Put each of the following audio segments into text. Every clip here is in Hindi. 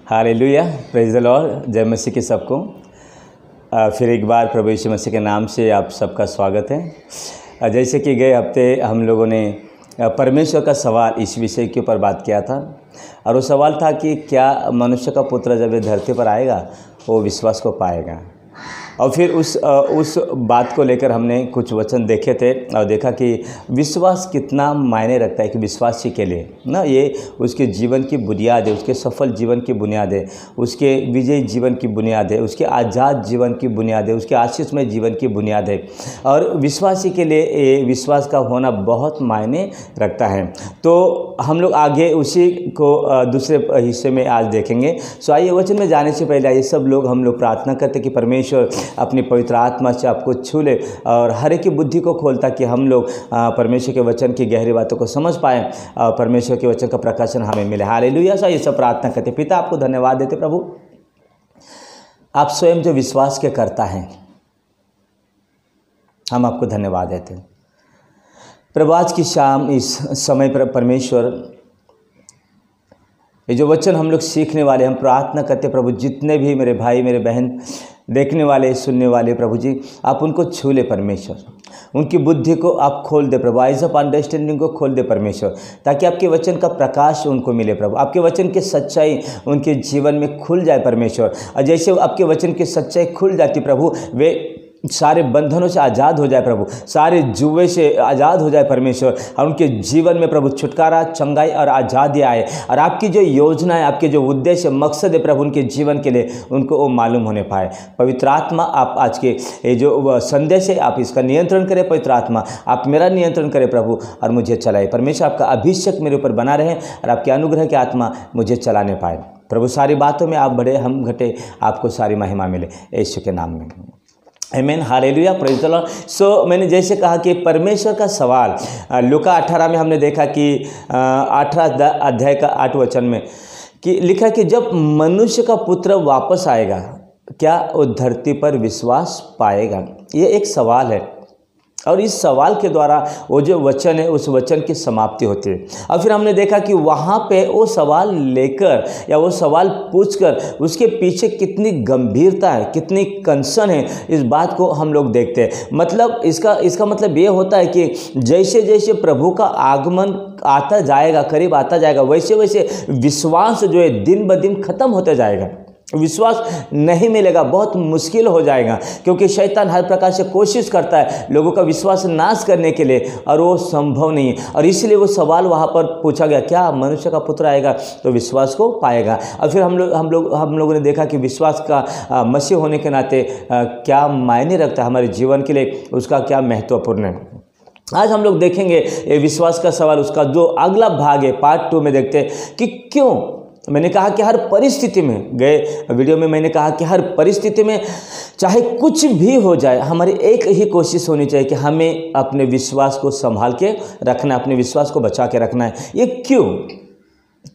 Hallelujah, praise the Lord. जय मसीह के सबको। फिर एक बार प्रभु यीशु मसीह के नाम से आप सबका स्वागत है। जैसे कि गए हफ्ते हम लोगों ने परमेश्वर का सवाल इस विषय के ऊपर बात किया था, और वो सवाल था कि क्या मनुष्य का पुत्र जब ये धरती पर आएगा वो विश्वास को पाएगा। और फिर उस बात को लेकर हमने कुछ वचन देखे थे और देखा कि विश्वास कितना मायने रखता है कि विश्वासी के लिए ना, ये उसके जीवन की बुनियाद है, उसके सफल जीवन की बुनियाद है, उसके विजयी जीवन की बुनियाद है, उसके आज़ाद जीवन की बुनियाद है, उसके आशीषमय जीवन की बुनियाद है। और विश्वासी के लिए ये विश्वास का होना बहुत मायने रखता है। तो हम लोग आगे उसी को दूसरे हिस्से में आज देखेंगे। सो आइए वचन में जाने से पहले आइए सब लोग हम लोग प्रार्थना करते कि परमेश्वर अपनी पवित्र आत्मा से आपको छू ले और हर एक की बुद्धि को खोलता कि हम लोग परमेश्वर के वचन की गहरी बातों को समझ पाएँ और परमेश्वर के वचन का प्रकाशन हमें मिले। हालेलुया। सो ये सब प्रार्थना करते। पिता आपको धन्यवाद देते प्रभु, आप स्वयं जो विश्वास के करता हैं, हम आपको धन्यवाद देते हैं प्रभु। आज की शाम इस समय पर परमेश्वर ये जो वचन हम लोग सीखने वाले, हम प्रार्थना करते प्रभु, जितने भी मेरे भाई मेरे बहन देखने वाले सुनने वाले प्रभु जी, आप उनको छू ले परमेश्वर, उनकी बुद्धि को आप खोल दे प्रभु, आइज ऑफ अंडरस्टैंडिंग को खोल दे परमेश्वर, ताकि आपके वचन का प्रकाश उनको मिले प्रभु, आपके वचन की सच्चाई उनके जीवन में खुल जाए परमेश्वर। और जैसे आपके वचन की सच्चाई खुल जाती प्रभु, वे सारे बंधनों से आज़ाद हो जाए प्रभु, सारे जुए से आज़ाद हो जाए परमेश्वर, और उनके जीवन में प्रभु छुटकारा, चंगाई और आज़ादी आए। और आपकी जो योजना है, आपके जो उद्देश्य मकसद है प्रभु उनके जीवन के लिए, उनको वो मालूम होने पाए। पवित्र आत्मा, आप आज के ये जो संदेश है आप इसका नियंत्रण करें। पवित्र आत्मा, आप मेरा नियंत्रण करें प्रभु और मुझे चलाए परमेश्वर। आपका अभिषेक मेरे ऊपर बना रहे और आपके अनुग्रह की आत्मा मुझे चलाने पाए प्रभु। सारी बातों में आप बढ़े, हम घटे, आपको सारी महिमा मिले यीशु के नाम में, आमीन। Hallelujah, praise the Lord. So मैंने जैसे कहा कि परमेश्वर का सवाल लूका 18 में हमने देखा कि 18 अध्याय का 8 वचन में कि लिखा कि जब मनुष्य का पुत्र वापस आएगा क्या वो धरती पर विश्वास पाएगा। ये एक सवाल है और इस सवाल के द्वारा वो जो वचन है उस वचन की समाप्ति होती है। और फिर हमने देखा कि वहाँ पे वो सवाल लेकर या वो सवाल पूछकर उसके पीछे कितनी गंभीरता है, कितनी कंसर्न है, इस बात को हम लोग देखते हैं। मतलब इसका मतलब ये होता है कि जैसे जैसे प्रभु का आगमन आता जाएगा, करीब आता जाएगा, वैसे वैसे विश्वास जो है दिन ब दिन खत्म होते जाएगा। विश्वास नहीं मिलेगा, बहुत मुश्किल हो जाएगा, क्योंकि शैतान हर प्रकार से कोशिश करता है लोगों का विश्वास नाश करने के लिए, और वो संभव नहीं है। और इसलिए वो सवाल वहाँ पर पूछा गया, क्या मनुष्य का पुत्र आएगा तो विश्वास को पाएगा। और फिर हम लोगों ने देखा कि विश्वास का मसीह होने के नाते क्या मायने रखता है हमारे जीवन के लिए, उसका क्या महत्वपूर्ण है। आज हम लोग देखेंगे ये विश्वास का सवाल, उसका जो अगला भाग है पार्ट 2 में देखते हैं कि क्यों। मैंने कहा कि हर परिस्थिति में, गए वीडियो में मैंने कहा कि हर परिस्थिति में चाहे कुछ भी हो जाए, हमारी एक ही कोशिश होनी चाहिए कि हमें अपने विश्वास को संभाल के रखना है, अपने विश्वास को बचा के रखना है। ये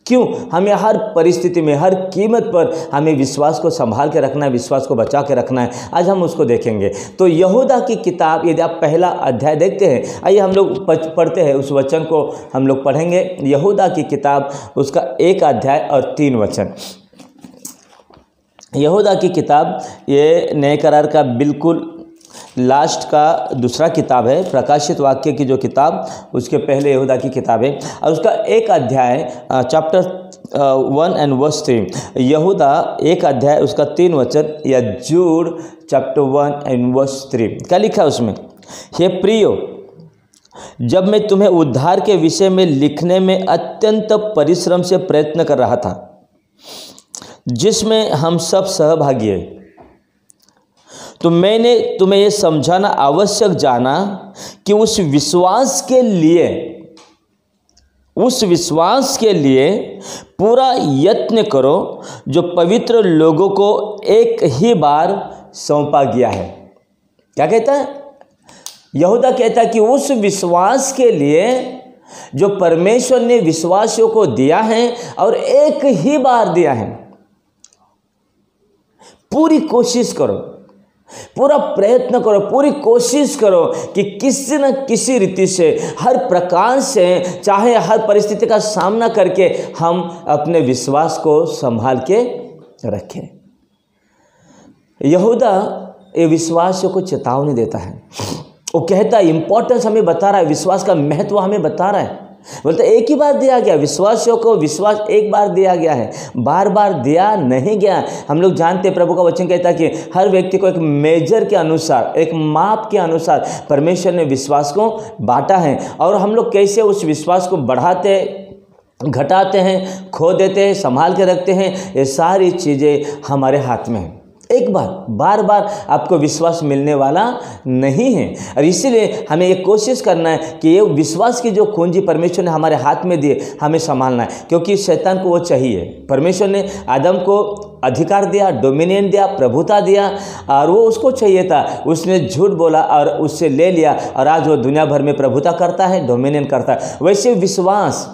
क्यों हमें हर परिस्थिति में, हर कीमत पर हमें विश्वास को संभाल के रखना है, विश्वास को बचा के रखना है, आज हम उसको देखेंगे। तो यहूदा की किताब, यदि आप पहला अध्याय देखते हैं, आइए हम लोग पढ़ते हैं, उस वचन को हम लोग पढ़ेंगे। यहूदा की किताब, उसका 1 अध्याय और 3 वचन। यहूदा की किताब ये नए करार का बिल्कुल लास्ट का दूसरा किताब है, प्रकाशित वाक्य की जो किताब, उसके पहले यहूदा की किताब है, और उसका 1 अध्याय चैप्टर 1 and verse 3। यहूदा 1 अध्याय उसका 3 वचन, या जूड चैप्टर 1 and verse 3। क्या लिखा है उसमें? हे प्रियो, जब मैं तुम्हें उद्धार के विषय में लिखने में अत्यंत परिश्रम से प्रयत्न कर रहा था, जिसमें हम सब सहभागी हैं, तो मैंने तुम्हें यह समझाना आवश्यक जाना कि उस विश्वास के लिए पूरा यत्न करो जो पवित्र लोगों को एक ही बार सौंपा गया है। क्या कहता है? यहूदा कहता है कि उस विश्वास के लिए जो परमेश्वर ने विश्वासियों को दिया है और एक ही बार दिया है, पूरी कोशिश करो, पूरा प्रयत्न करो, पूरी कोशिश करो कि किसी न किसी रीति से, हर प्रकार से, चाहे हर परिस्थिति का सामना करके हम अपने विश्वास को संभाल के रखें। यहूदा ये विश्वासियों को चेतावनी देता है, वो कहता है, इंपॉर्टेंस हमें बता रहा है, विश्वास का महत्व हमें बता रहा है। बोलते एक ही बार दिया गया, विश्वासियों को विश्वास एक बार दिया गया है, बार बार दिया नहीं गया। हम लोग जानते हैं, प्रभु का वचन कहता है कि हर व्यक्ति को एक मेजर के अनुसार, एक माप के अनुसार परमेश्वर ने विश्वास को बांटा है। और हम लोग कैसे उस विश्वास को बढ़ाते, घटाते हैं, खो देते हैं, संभाल के रखते हैं, ये सारी चीज़ें हमारे हाथ में हैं। एक बार बार आपको विश्वास मिलने वाला नहीं है। और इसीलिए हमें एक कोशिश करना है कि ये विश्वास की जो कुंजी परमेश्वर ने हमारे हाथ में दिए, हमें संभालना है, क्योंकि शैतान को वो चाहिए। परमेश्वर ने आदम को अधिकार दिया, डोमिनियन दिया, प्रभुता दिया, और वो उसको चाहिए था। उसने झूठ बोला और उससे ले लिया, और आज वो दुनिया भर में प्रभुता करता है, डोमिनियन करता है। वैसे विश्वास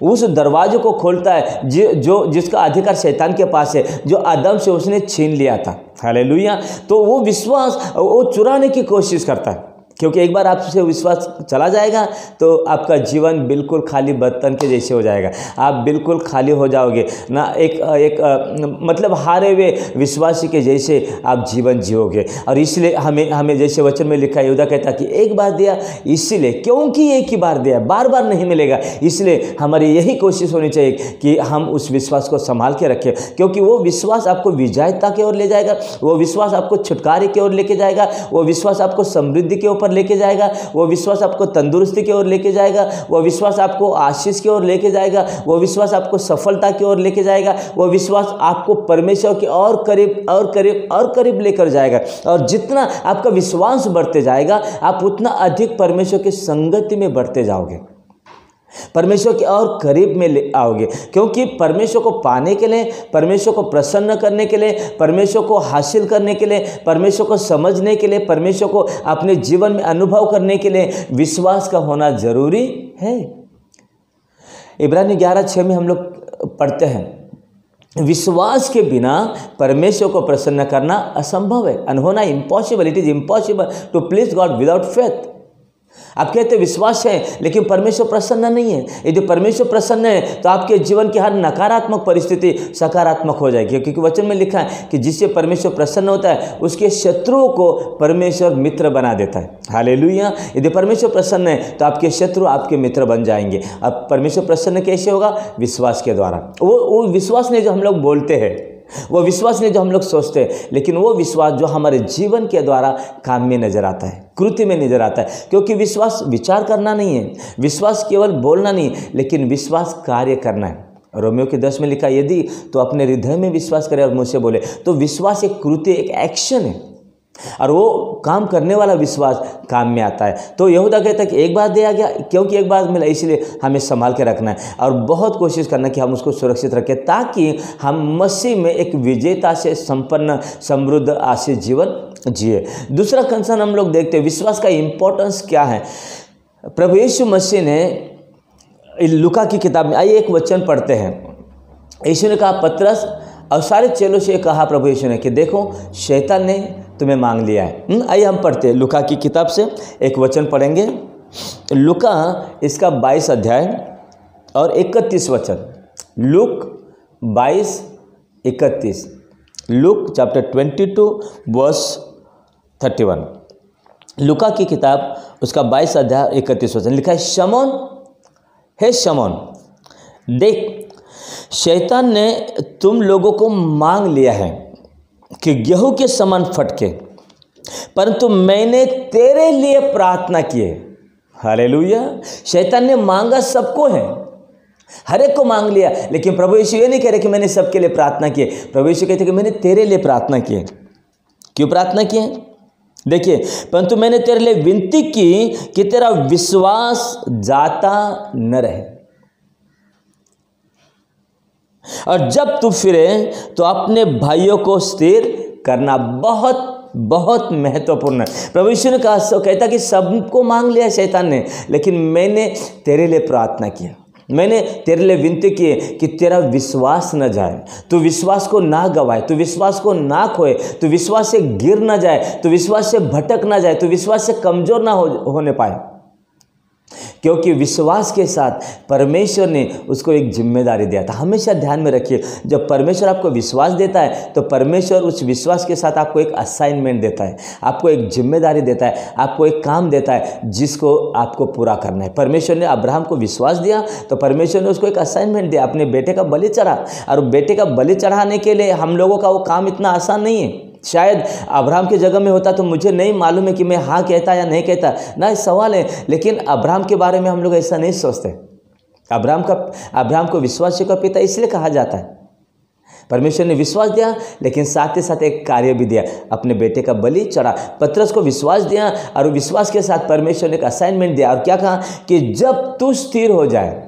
उस दरवाजे को खोलता है जिसका अधिकार शैतान के पास है, जो आदम से उसने छीन लिया था। हालेलुया। तो वो विश्वास वो चुराने की कोशिश करता है, क्योंकि एक बार आपसे विश्वास चला जाएगा तो आपका जीवन बिल्कुल खाली बर्तन के जैसे हो जाएगा। आप बिल्कुल खाली हो जाओगे ना, एक मतलब हारे हुए विश्वासी के जैसे आप जीवन जियोगे। और इसलिए हमें जैसे वचन में लिखा है, यहूदा कहता कि एक बार दिया, इसलिए क्योंकि एक ही बार दिया, बार बार नहीं मिलेगा, इसलिए हमारी यही कोशिश होनी चाहिए कि हम उस विश्वास को संभाल के रखें, क्योंकि वो विश्वास आपको विजयता की ओर ले जाएगा, वो विश्वास आपको छुटकारे की ओर लेके जाएगा, वो विश्वास आपको समृद्धि के ऊपर लेके जाएगा, वो विश्वास आपको तंदुरुस्ती की ओर लेके जाएगा, वो विश्वास आपको आशीष की ओर लेके जाएगा, वो विश्वास आपको सफलता की ओर लेके जाएगा, वो विश्वास आपको परमेश्वर के और करीब और करीब और करीब लेकर जाएगा। और जितना आपका विश्वास बढ़ते जाएगा, आप उतना अधिक परमेश्वर की संगति में बढ़ते जाओगे, परमेश्वर के और करीब में ले आओगे। क्योंकि परमेश्वर को पाने के लिए, परमेश्वर को प्रसन्न करने के लिए, परमेश्वर को हासिल करने के लिए, परमेश्वर को समझने के लिए, परमेश्वर को अपने जीवन में अनुभव करने के लिए विश्वास का होना जरूरी है। इब्रानी 11:6 में हम लोग पढ़ते हैं, विश्वास के बिना परमेश्वर को प्रसन्न करना असंभव है, अनहोना impossible, it is impossible to please God without faith. आप कहते हैं विश्वास है, लेकिन परमेश्वर प्रसन्न नहीं है। यदि परमेश्वर प्रसन्न है तो आपके जीवन की हर नकारात्मक परिस्थिति सकारात्मक हो जाएगी, क्योंकि वचन में लिखा है कि जिससे परमेश्वर प्रसन्न होता है उसके शत्रुओं को परमेश्वर मित्र बना देता है। हालेलुया। यदि परमेश्वर प्रसन्न है तो आपके शत्रु आपके मित्र बन जाएंगे। अब परमेश्वर प्रसन्न कैसे होगा? विश्वास के द्वारा। वो विश्वास नहीं जो हम लोग बोलते हैं, वो विश्वास नहीं जो हम लोग सोचते हैं, लेकिन वो विश्वास जो हमारे जीवन के द्वारा काम में नजर आता है, कृति में नजर आता है। क्योंकि विश्वास विचार करना नहीं है, विश्वास केवल बोलना नहीं, लेकिन विश्वास कार्य करना है। रोमियो के 10 में लिखा, यदि तो अपने हृदय में विश्वास करे और मुझसे बोले। तो विश्वास एक कृति, एक एक्शन है, और वो काम करने वाला विश्वास काम में आता है। तो यहूदा कहता है कि एक बार दिया गया, क्योंकि एक बार मिला, इसलिए हमें संभाल के रखना है और बहुत कोशिश करना कि हम उसको सुरक्षित रखें, ताकि हम मसीह में एक विजेता से संपन्न, समृद्ध, आशीष जीवन जिए। दूसरा कंसर्न हम लोग देखते हैं, विश्वास का इंपॉर्टेंस क्या है। प्रभु यीशु मसीह ने लूका की किताब में, आइए एक वचन पढ़ते हैं। यीशु ने कहा, पतरस और सारे चेलों से कहा प्रभु यीशु ने कि देखो शैतान ने तुम्हें मांग लिया है। आइए हम पढ़ते हैं, लूका की किताब से एक वचन पढ़ेंगे। लूका इसका 22 अध्याय और 31 वचन। लूक 22:31। Luke chapter 22 verse 31। लूका की किताब उसका 22 अध्याय 31 वचन लिखा है, शमौन, हे शमौन, देख शैतान ने तुम लोगों को मांग लिया है कि गेहूं के समान फटके, परंतु मैंने तेरे लिए प्रार्थना की है। हालेलुया। शैतान ने मांगा सबको है, हर एक को मांग लिया, लेकिन प्रभु यीशु ये नहीं कह रहे कि मैंने सबके लिए प्रार्थना की है। प्रभु यीशु कहते कि मैंने तेरे लिए प्रार्थना की है। क्यों प्रार्थना की है? देखिए, परंतु मैंने तेरे लिए विनती की कि तेरा विश्वास जाता न रहे, और जब तू फिरे तो अपने भाइयों को स्थिर करना। बहुत बहुत महत्वपूर्ण है। प्रभु यीशु ने कहा, कहता कि सबको मांग लिया शैतान ने, लेकिन मैंने तेरे लिए प्रार्थना किया, मैंने तेरे लिए विनती की कि तेरा विश्वास न जाए, तू विश्वास को ना गवाए, तू विश्वास को ना खोए, तू विश्वास से गिर ना जाए, तू विश्वास से भटक ना जाए, तू विश्वास से कमज़ोर ना होने पाए। क्योंकि विश्वास के साथ परमेश्वर ने उसको एक जिम्मेदारी दिया था। हमेशा ध्यान में रखिए, जब परमेश्वर आपको विश्वास देता है तो परमेश्वर उस विश्वास के साथ आपको एक असाइनमेंट देता है, आपको एक जिम्मेदारी देता है, आपको एक काम देता है जिसको आपको पूरा करना है। परमेश्वर ने अब्राहम को विश्वास दिया तो परमेश्वर ने उसको एक असाइनमेंट दिया, अपने बेटे का बलि चढ़ा। और बेटे का बलि चढ़ाने के लिए हम लोगों का वो काम इतना आसान नहीं है। शायद अब्राहम की जगह में होता तो मुझे नहीं मालूम है कि मैं हाँ कहता या नहीं कहता, ना सवाल है। लेकिन अब्राहम के बारे में हम लोग ऐसा नहीं सोचते। अब्राहम को विश्वासी का पिता इसलिए कहा जाता है। परमेश्वर ने विश्वास दिया लेकिन साथ ही साथ एक कार्य भी दिया, अपने बेटे का बलि चढ़ा। पतरस को विश्वास दिया और विश्वास के साथ परमेश्वर ने एक असाइनमेंट दिया और क्या कहा कि जब तू स्थिर हो जाए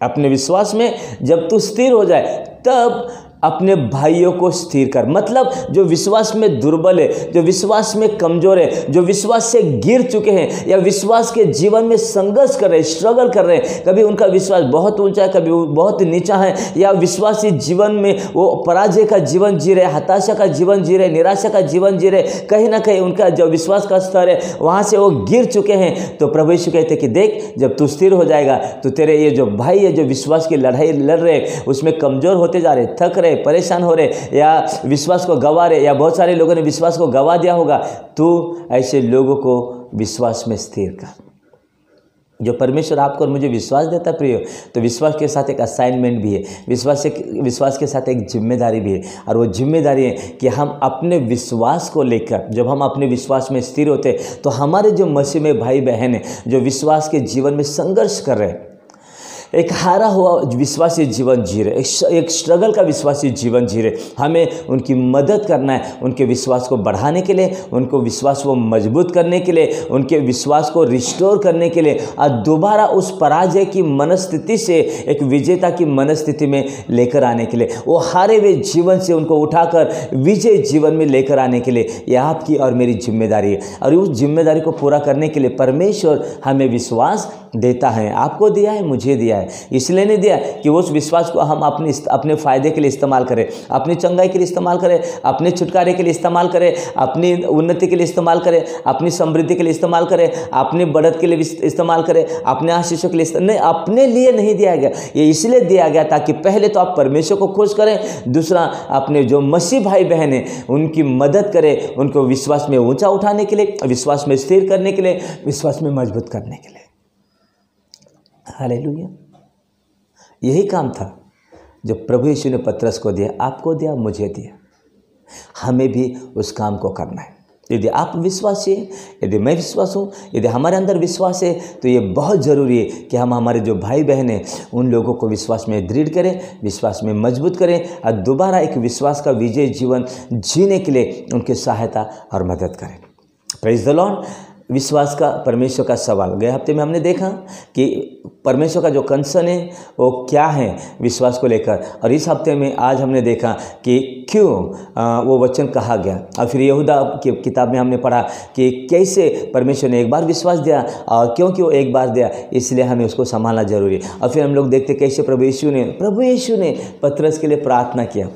अपने विश्वास में, जब तू स्थिर हो जाए तब अपने भाइयों को स्थिर कर। मतलब जो विश्वास में दुर्बल है, जो विश्वास में कमजोर है, जो विश्वास से गिर चुके हैं या विश्वास के जीवन में संघर्ष कर रहे हैं, स्ट्रगल कर रहे हैं, कभी उनका विश्वास बहुत ऊंचा है, कभी बहुत नीचा है, या विश्वासी जीवन में वो पराजय का जीवन जी रहे, हताशा का जीवन जी रहे, निराशा का जीवन जी रहे, कहीं ना कहीं उनका जो विश्वास का स्तर है वहाँ से वो गिर चुके हैं। तो प्रभु यीशु कहते कि देख, जब तू स्थिर हो जाएगा तो तेरे ये जो भाई है जो विश्वास की लड़ाई लड़ रहे उसमें कमजोर होते जा रहे, थक रहे, परेशान हो रहे या विश्वास को गवा रहे, या बहुत सारे लोगों ने विश्वास को गवा दिया होगा, तो ऐसे लोगों को विश्वास में स्थिर कर। जो परमेश्वर आपको और मुझे विश्वास देता प्रिय, तो विश्वास के साथ एक असाइनमेंट भी है, विश्वास के साथ एक जिम्मेदारी भी है। और वो जिम्मेदारी है कि हम अपने विश्वास को लेकर, जब हम अपने विश्वास में स्थिर होते तो हमारे जो मसीह में भाई बहन हैं जो विश्वास के जीवन में संघर्ष कर रहे हैं, एक हारा हुआ विश्वासी जीवन जी रहे, एक स्ट्रगल का विश्वासी जीवन जी रहे, हमें उनकी मदद करना है, उनके विश्वास को बढ़ाने के लिए, उनको विश्वास को मजबूत करने के लिए, उनके विश्वास को रिस्टोर करने के लिए और दोबारा उस पराजय की मनस्थिति से एक विजेता की मनस्थिति में लेकर आने के लिए, वो हारे हुए जीवन से उनको उठाकर विजय जीवन में लेकर आने के लिए यह आपकी और मेरी जिम्मेदारी है। और उस जिम्मेदारी को पूरा करने के लिए परमेश्वर हमें विश्वास देता है। आपको दिया है, मुझे दिया है। इसलिए नहीं दिया कि उस विश्वास को हम अपने फायदे के लिए इस्तेमाल करें, अपनी चंगाई के लिए इस्तेमाल करें, अपने छुटकारे के लिए इस्तेमाल करें, अपनी उन्नति के लिए इस्तेमाल करें, अपनी समृद्धि के लिए इस्तेमाल करें, अपनी बढ़त के लिए इस्तेमाल करें, अपने आशीषों के लिए नहीं, अपने लिए नहीं दिया गया। ये इसलिए दिया गया ताकि पहले तो आप परमेश्वर को खुश करें, दूसरा अपने जो मसीह भाई बहन हैं उनकी मदद करें, उनको विश्वास में ऊंचा उठाने के लिए, विश्वास में स्थिर करने के लिए, विश्वास में मजबूत करने के लिए। हालेलुया। यही काम था जो प्रभु यीशु ने पतरस को दिया, आपको दिया, मुझे दिया। हमें भी उस काम को करना है। यदि आप विश्वासी हैं, यदि मैं विश्वास हूँ, यदि हमारे अंदर विश्वास है, तो ये बहुत ज़रूरी है कि हम हमारे जो भाई बहन हैं उन लोगों को विश्वास में दृढ़ करें, विश्वास में मजबूत करें और दोबारा एक विश्वास का विजय जीवन जीने के लिए उनकी सहायता और मदद करें। Praise the Lord. विश्वास का परमेश्वर का सवाल, गए हफ्ते में हमने देखा कि परमेश्वर का जो कंसर्न है वो क्या है विश्वास को लेकर, और इस हफ्ते में आज हमने देखा कि क्यों वो वचन कहा गया। और फिर यहूदा की किताब में हमने पढ़ा कि कैसे परमेश्वर ने एक बार विश्वास दिया और क्योंकि वो एक बार दिया इसलिए हमें उसको संभालना जरूरी है। और फिर हम लोग देखते कैसे प्रभु यीशु ने पतरस के लिए प्रार्थना किया।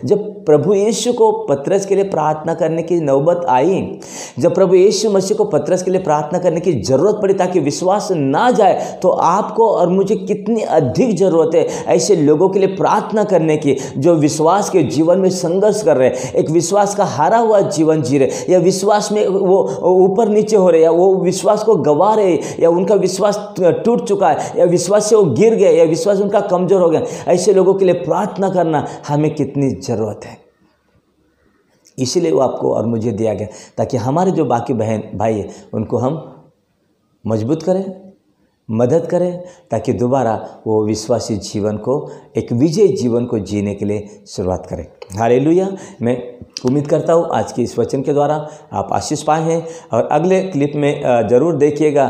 जब प्रभु यीशु को पतरस के लिए प्रार्थना करने की नौबत आई, जब प्रभु यीशु मसीह को पतरस के लिए प्रार्थना करने की जरूरत पड़ी ताकि विश्वास ना जाए, तो आपको और मुझे कितनी अधिक जरूरत है ऐसे लोगों के लिए प्रार्थना करने की जो विश्वास के जीवन में संघर्ष कर रहे हैं, एक विश्वास का हारा हुआ जीवन जी रहे, या विश्वास में वो ऊपर नीचे हो रहे, या वो विश्वास को गवा रहे, या उनका विश्वास टूट चुका है, या विश्वास से वो गिर गए, या विश्वास उनका कमजोर हो गया। ऐसे लोगों के लिए प्रार्थना करना हमें कितनी ज़रूरत है। इसीलिए वो आपको और मुझे दिया गया ताकि हमारे जो बाकी बहन भाई हैं उनको हम मजबूत करें, मदद करें, ताकि दोबारा वो विश्वासी जीवन को, एक विजय जीवन को जीने के लिए शुरुआत करें। हालेलुया। मैं उम्मीद करता हूँ आज की इस वचन के द्वारा आप आशीष पाए हैं। और अगले क्लिप में ज़रूर देखिएगा,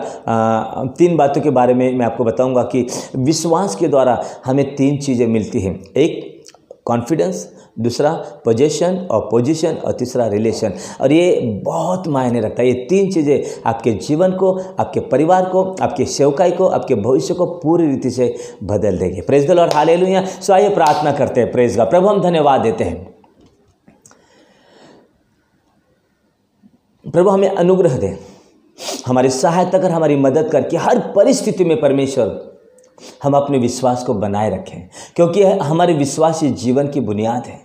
3 बातों के बारे में मैं आपको बताऊंगा कि विश्वास के द्वारा हमें 3 चीज़ें मिलती हैं। एक कॉन्फिडेंस, दूसरा पोजीशन और पोजीशन, और तीसरा रिलेशन। और ये बहुत मायने रखता है। ये 3 चीज़ें आपके जीवन को, आपके परिवार को, आपके सेवकाई को, आपके भविष्य को पूरी रीति से बदल देंगे। Praise the Lord. हालेलुया। सो आइए प्रार्थना करते हैं। प्रेज का प्रभु हम धन्यवाद देते हैं। प्रभु हमें अनुग्रह दें, हमारी सहायता कर, हमारी मदद कर कि हर परिस्थिति में परमेश्वर हम अपने विश्वास को बनाए रखें, क्योंकि हमारे विश्वास ही जीवन की बुनियाद है।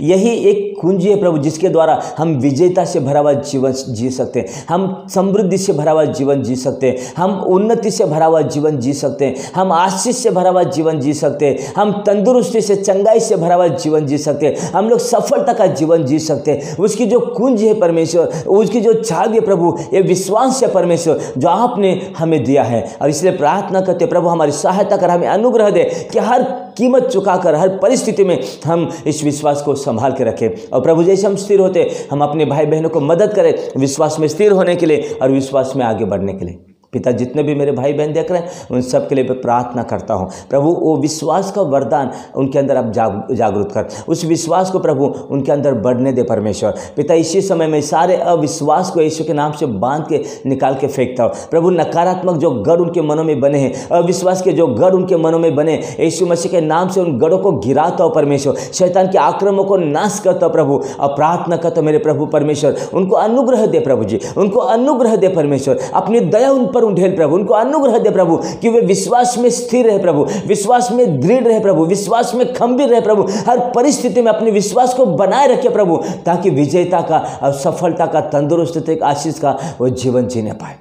यही एक कुंजी है प्रभु, जिसके द्वारा हम विजेता से भरा हुआ जीवन जी सकते हैं, हम समृद्धि से भरा हुआ जीवन जी सकते हैं, हम उन्नति से भरा हुआ जीवन जी सकते हैं, हम आशीष से भरा हुआ जीवन जी सकते हैं, हम तंदुरुस्ती से, चंगाई से भरा हुआ जीवन जी सकते हैं, हम लोग सफलता का जीवन जी सकते हैं। उसकी जो कुंजी है परमेश्वर, उसकी जो चाबी है प्रभु, ये विश्वास है परमेश्वर जो आपने हमें दिया है। और इसलिए प्रार्थना करते प्रभु हमारी सहायता कर, हमें अनुग्रह दे कि हर कीमत चुकाकर, हर परिस्थिति में हम इस विश्वास को संभाल के रखें। और प्रभु जैसे हम स्थिर होते, हम अपने भाई बहनों को मदद करें विश्वास में स्थिर होने के लिए और विश्वास में आगे बढ़ने के लिए। पिता, जितने भी मेरे भाई बहन देख रहे हैं उन सब के लिए मैं प्रार्थना करता हूँ प्रभु, वो विश्वास का वरदान उनके अंदर आप जागरूक कर, उस विश्वास को प्रभु उनके अंदर बढ़ने दे परमेश्वर। पिता, इसी समय में सारे अविश्वास को यीशु के नाम से बांध के निकाल के फेंकता हूँ प्रभु। नकारात्मक जो गढ़ उनके मनों में बने हैं, अविश्वास के जो गढ़ उनके मनों में बने, यीशु मसीह के नाम से उन गढ़ों को गिराता हूँ परमेश्वर। शैतान के आक्रमणों को नाश करता हूँ प्रभु। और प्रार्थना करता मेरे प्रभु परमेश्वर, उनको अनुग्रह दे प्रभु जी, उनको अनुग्रह दे परमेश्वर, अपनी दया उन पर उंडेल प्रभु, उनको अनुग्रह दे प्रभु कि वे विश्वास में स्थिर रहे प्रभु, विश्वास में दृढ़ रहे प्रभु, विश्वास में खंबीर रहे प्रभु, हर परिस्थिति में अपने विश्वास को बनाए रखे प्रभु, ताकि विजेता का और सफलता का, तंदुरुस्ती, आशीष का वो जीवन जीने पाए।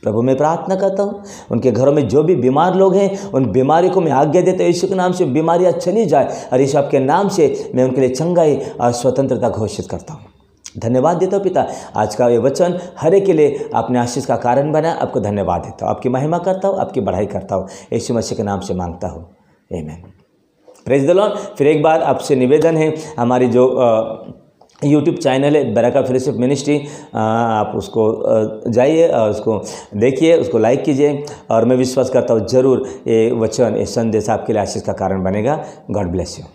प्रभु मैं प्रार्थना करता हूँ उनके घरों में जो भी बीमार लोग हैं, उन बीमारी को मैं आज्ञा देता हूँ यीशु के नाम से बीमारियाँ चली जाए, और यीशु आपके नाम से मैं उनके लिए चंगाई और स्वतंत्रता घोषित करता हूँ। धन्यवाद देता हूँ पिता, आज का ये वचन हर एक के लिए आपने आशीष का कारण बनाया। आपको धन्यवाद देता हूँ, आपकी महिमा करता हूँ, आपकी बढ़ाई करता हूँ, यीशु मसीह के नाम से मांगता हूँ, आमीन। Praise the Lord. फिर एक बार आपसे निवेदन है, हमारी जो यूट्यूब चैनल है बरका फेलोशिप मिनिस्ट्री, आप उसको जाइए और उसको देखिए, उसको लाइक कीजिए, और मैं विश्वास करता हूँ ज़रूर ये वचन, ये संदेश आपके लिए आशीष का कारण बनेगा। God bless you.